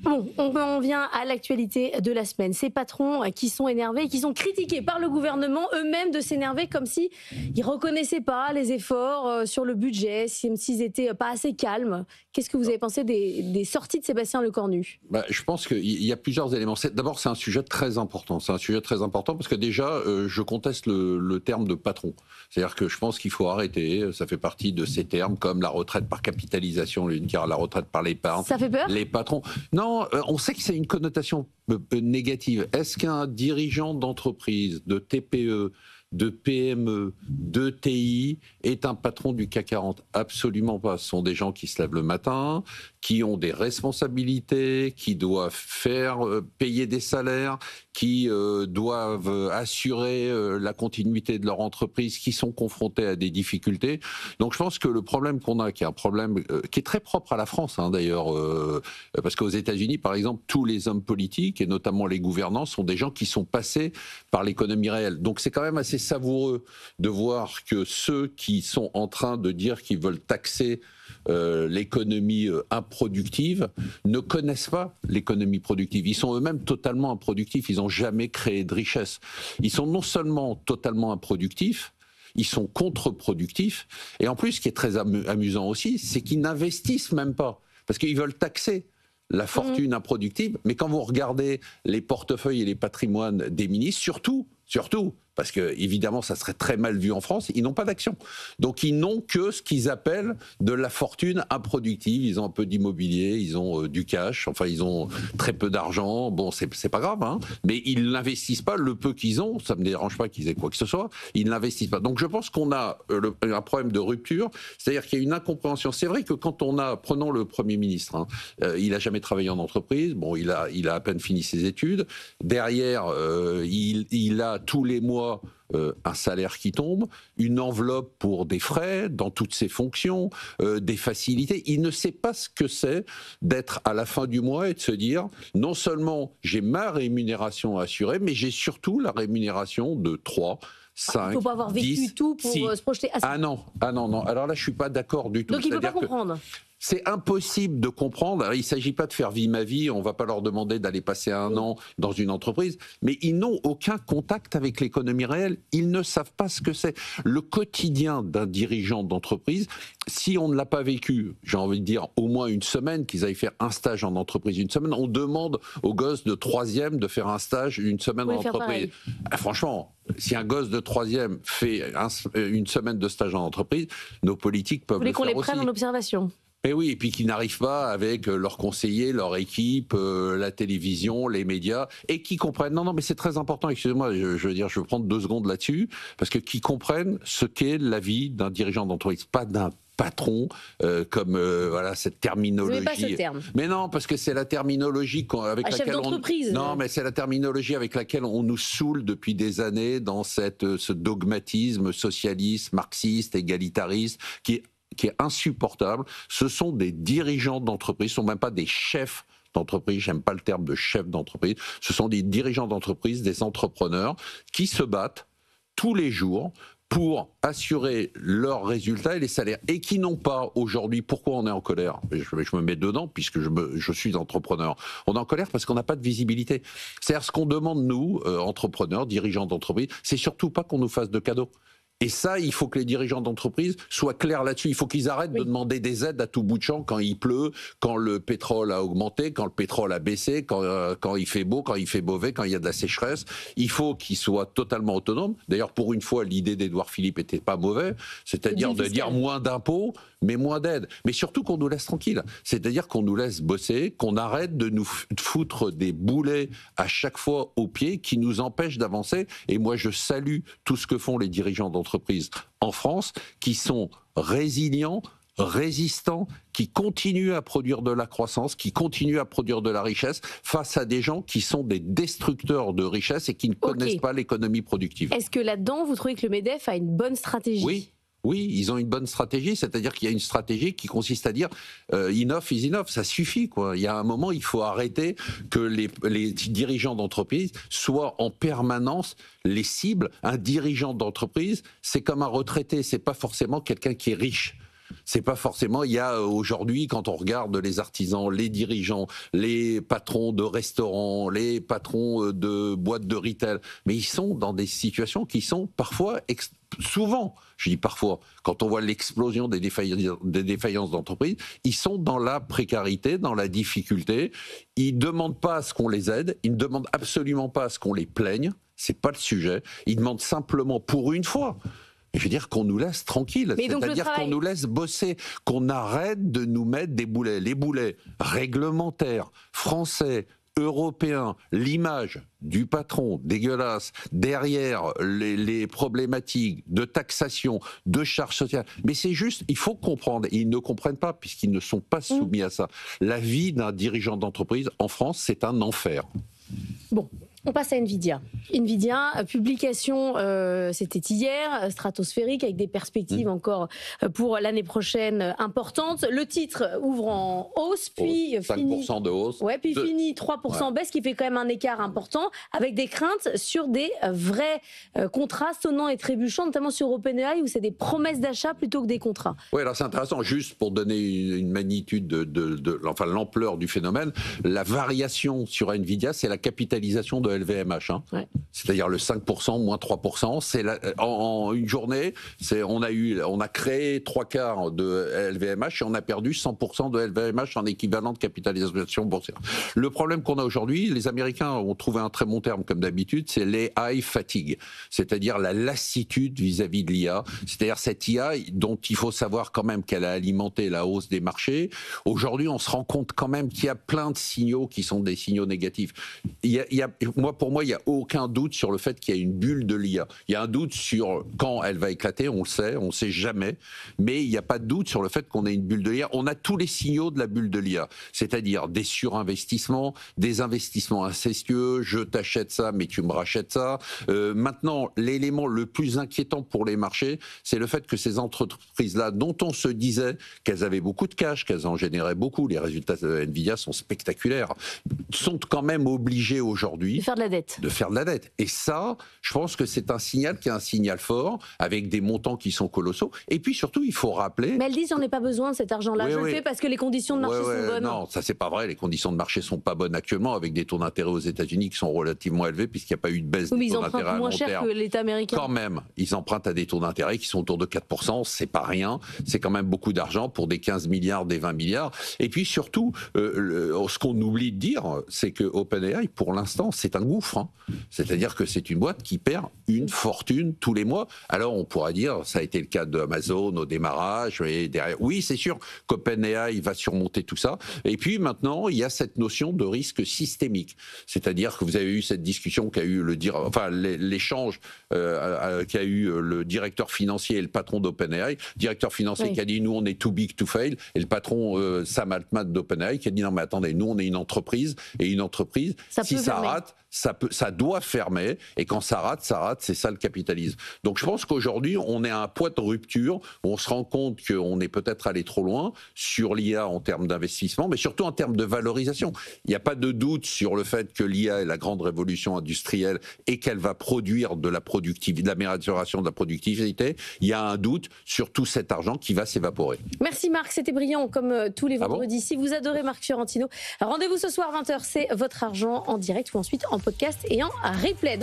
Bon, on en vient à l'actualité de la semaine. Ces patrons qui sont énervés, qui sont critiqués par le gouvernement, eux-mêmes de s'énerver comme si ils reconnaissaient pas les efforts sur le budget, comme s'ils étaient pas assez calmes. Qu'est-ce que vous avez pensé des sorties de Sébastien Lecornu? Je pense qu'il y a plusieurs éléments. D'abord, c'est un sujet très important. C'est un sujet très important parce que déjà, je conteste le terme de patron. C'est-à-dire que je pense qu'il faut arrêter. Ça fait partie de ces termes comme la retraite par capitalisation, la retraite par l'épargne. Ça fait peur? Les patrons. Non, on sait que c'est une connotation négative. Est-ce qu'un dirigeant d'entreprise, de TPE, de PME, de TI est un patron du CAC 40? Absolument pas. Ce sont des gens qui se lèvent le matin, qui ont des responsabilités, qui doivent payer des salaires, qui doivent assurer la continuité de leur entreprise, qui sont confrontés à des difficultés. Donc je pense que le problème qu'on a, qui est un problème qui est très propre à la France, d'ailleurs, parce qu'aux États-Unis, par exemple, tous les hommes politiques, et notamment les gouvernants, sont des gens qui sont passés par l'économie réelle. Donc c'est quand même assez savoureux de voir que ceux qui sont en train de dire qu'ils veulent taxer l'économie improductive ne connaissent pas l'économie productive. Ils sont eux-mêmes totalement improductifs. Ils n'ont jamais créé de richesse. Ils sont non seulement totalement improductifs, ils sont contre-productifs. Et en plus, ce qui est très amusant aussi, c'est qu'ils n'investissent même pas. Parce qu'ils veulent taxer la fortune improductive. Mais quand vous regardez les portefeuilles et les patrimoines des ministres, surtout, parce que évidemment ça serait très mal vu en France, ils n'ont pas d'action. Donc ils n'ont que ce qu'ils appellent de la fortune improductive. Ils ont un peu d'immobilier, ils ont du cash, enfin ils ont très peu d'argent. Bon, c'est pas grave, mais ils n'investissent pas le peu qu'ils ont. Ça me dérange pas qu'ils aient quoi que ce soit. Ils n'investissent pas. Donc je pense qu'on a un problème de rupture, c'est-à-dire qu'il y a une incompréhension. C'est vrai que quand prenons le Premier ministre, il a jamais travaillé en entreprise. Bon, il a à peine fini ses études. Derrière, il a tous les mois un salaire qui tombe, une enveloppe pour des frais dans toutes ses fonctions, des facilités. Il ne sait pas ce que c'est d'être à la fin du mois et de se dire non seulement j'ai ma rémunération assurée, mais j'ai surtout la rémunération de 3, 5, Il ne faut pas avoir vécu 10, tout pour se projeter à ça. Ah non. Alors là, je ne suis pas d'accord du tout. Donc il ne peut pas comprendre. C'est impossible de comprendre. Alors, il ne s'agit pas de faire vie ma vie, on ne va pas leur demander d'aller passer un an dans une entreprise, mais ils n'ont aucun contact avec l'économie réelle. Ils ne savent pas ce que c'est. Le quotidien d'un dirigeant d'entreprise, si on ne l'a pas vécu, j'ai envie de dire au moins une semaine, qu'ils aillent faire un stage en entreprise une semaine, on demande aux gosses de 3e de faire un stage une semaine en entreprise. Franchement, si un gosse de 3e fait une semaine de stage en entreprise, nos politiques peuvent le faire aussi. Vous voulez qu'on les prenne en observation? Et oui, et puis qu'ils n'arrivent pas avec leurs conseillers, leur équipe, la télévision, les médias, et qui comprennent. Non, mais c'est très important. Excusez-moi, je veux prendre 2 secondes là-dessus, parce que qui comprennent ce qu'est la vie d'un dirigeant d'entreprise, pas d'un patron, comme cette terminologie. Vous n'aimez pas ce terme. Mais non, parce que c'est la terminologie avec laquelle chef d'entreprise. Non, mais c'est la terminologie avec laquelle on nous saoule depuis des années dans ce dogmatisme socialiste, marxiste, égalitariste, qui est insupportable. Ce sont des dirigeants d'entreprise, ce ne sont même pas des chefs d'entreprise, j'aime pas le terme de chef d'entreprise, ce sont des dirigeants d'entreprise, des entrepreneurs qui se battent tous les jours pour assurer leurs résultats et les salaires, et qui n'ont pas aujourd'hui. Pourquoi on est en colère? Je me mets dedans puisque je suis entrepreneur. On est en colère parce qu'on n'a pas de visibilité. C'est-à-dire ce qu'on demande nous, entrepreneurs, dirigeants d'entreprise, c'est surtout pas qu'on nous fasse de cadeaux. Et ça, il faut que les dirigeants d'entreprise soient clairs là-dessus. Il faut qu'ils arrêtent de demander des aides à tout bout de champ quand il pleut, quand le pétrole a augmenté, quand le pétrole a baissé, quand il fait beau, quand il fait mauvais, quand il y a de la sécheresse. Il faut qu'ils soient totalement autonomes. D'ailleurs, pour une fois, l'idée d'Édouard Philippe était pas mauvaise, c'est-à-dire de dire moins d'impôts, mais moins d'aides. Mais surtout qu'on nous laisse tranquille. C'est-à-dire qu'on nous laisse bosser, qu'on arrête de nous foutre des boulets à chaque fois aux pieds qui nous empêchent d'avancer. Et moi, je salue tout ce que font les dirigeants d'entreprise en France, qui sont résilients, résistants, qui continuent à produire de la croissance, qui continuent à produire de la richesse face à des gens qui sont des destructeurs de richesse et qui ne connaissent pas l'économie productive. Est-ce que là-dedans, vous trouvez que le MEDEF a une bonne stratégie? Oui, ils ont une bonne stratégie, c'est-à-dire qu'il y a une stratégie qui consiste à dire enough is enough, ça suffit, quoi. Il y a un moment, il faut arrêter que les dirigeants d'entreprise soient en permanence les cibles. Un dirigeant d'entreprise, c'est comme un retraité, c'est pas forcément quelqu'un qui est riche. C'est pas forcément. Il y a aujourd'hui, quand on regarde les artisans, les dirigeants, les patrons de restaurants, les patrons de boîtes de retail, mais ils sont dans des situations qui sont parfois souvent, je dis parfois, quand on voit l'explosion des défaillances d'entreprises, ils sont dans la précarité, dans la difficulté. Ils ne demandent pas à ce qu'on les aide, ils ne demandent absolument pas à ce qu'on les plaigne, c'est pas le sujet. Ils demandent simplement, pour une fois, je veux dire qu'on nous laisse tranquille, c'est-à-dire qu'on nous laisse bosser, qu'on arrête de nous mettre des boulets. Les boulets réglementaires, français, européen, l'image du patron dégueulasse, derrière les problématiques de taxation, de charges sociales. Mais c'est juste, il faut comprendre, et ils ne comprennent pas puisqu'ils ne sont pas soumis à ça. La vie d'un dirigeant d'entreprise en France, c'est un enfer. Bon. On passe à Nvidia. Nvidia, publication, c'était hier, stratosphérique, avec des perspectives encore pour l'année prochaine importantes. Le titre ouvre en hausse, puis 5% de hausse. Ouais, puis finit 3% en baisse, qui fait quand même un écart important, avec des craintes sur des vrais contrats sonnants et trébuchants, notamment sur OpenAI, où c'est des promesses d'achat plutôt que des contrats. Oui, alors c'est intéressant, juste pour donner une magnitude enfin l'ampleur du phénomène, la variation sur Nvidia, c'est la capitalisation de LVMH, hein. Ouais. C'est-à-dire le 5%, moins 3%, c'est en une journée, on a créé 3/4 de LVMH et on a perdu 100% de LVMH en équivalent de capitalisation boursière. Le problème qu'on a aujourd'hui, les Américains ont trouvé un très bon terme comme d'habitude, c'est l'AI fatigue, c'est-à-dire la lassitude vis-à-vis de l'IA, c'est-à-dire cette IA dont il faut savoir quand même qu'elle a alimenté la hausse des marchés. Aujourd'hui, on se rend compte quand même qu'il y a plein de signaux qui sont des signaux négatifs. Pour moi, il n'y a aucun doute sur le fait qu'il y a une bulle de l'IA. Il y a un doute sur quand elle va éclater, on ne sait jamais, mais il n'y a pas de doute sur le fait qu'on ait une bulle de l'IA. On a tous les signaux de la bulle de l'IA, c'est-à-dire des surinvestissements, des investissements incestueux, je t'achète ça, mais tu me rachètes ça. Maintenant, l'élément le plus inquiétant pour les marchés, c'est le fait que ces entreprises-là, dont on se disait qu'elles avaient beaucoup de cash, qu'elles en généraient beaucoup, les résultats de Nvidia sont spectaculaires, sont quand même obligés aujourd'hui de faire de la dette. Et ça, je pense que c'est un signal qui est un signal fort, avec des montants qui sont colossaux. Et puis surtout, il faut rappeler... Mais elles disent, j'en ai pas besoin de cet argent-là. Je le fais parce que les conditions de marché sont bonnes. Non, ça c'est pas vrai. Les conditions de marché sont pas bonnes actuellement, avec des taux d'intérêt aux États-Unis qui sont relativement élevés, puisqu'il n'y a pas eu de baisse des taux d'intérêt à long terme. Ils empruntent moins cher que l'État américain. Quand même, ils empruntent à des taux d'intérêt qui sont autour de 4%. C'est pas rien. C'est quand même beaucoup d'argent pour des 15 milliards, des 20 milliards. Et puis surtout, ce qu'on oublie de dire, c'est que OpenAI, pour l'instant, c'est un gouffre. Hein. C'est-à-dire que c'est une boîte qui perd une fortune tous les mois. Alors on pourra dire, ça a été le cas d'Amazon au démarrage, et derrière, oui, c'est sûr qu'OpenAI va surmonter tout ça. Et puis maintenant, il y a cette notion de risque systémique. C'est-à-dire que vous avez eu cette discussion qu'a eu l'échange qu'a eu le directeur financier et le patron d'OpenAI. Directeur financier qui a dit, nous on est too big to fail, et le patron Sam Altman d'OpenAI qui a dit, non mais attendez, nous on est une entreprise, et une entreprise, si ça rate, ça doit fermer, et quand ça rate, c'est ça le capitalisme. Donc je pense qu'aujourd'hui, on est à un point de rupture, on se rend compte qu'on est peut-être allé trop loin sur l'IA en termes d'investissement, mais surtout en termes de valorisation. Il n'y a pas de doute sur le fait que l'IA est la grande révolution industrielle et qu'elle va produire de la productivité, de l'amélioration de la productivité. Il y a un doute sur tout cet argent qui va s'évaporer. Merci Marc, c'était brillant comme tous les vendredis. Si vous adorez Marc Fiorentino, rendez-vous ce soir 20h, c'est Votre Argent en direct ou ensuite en podcast et en replay.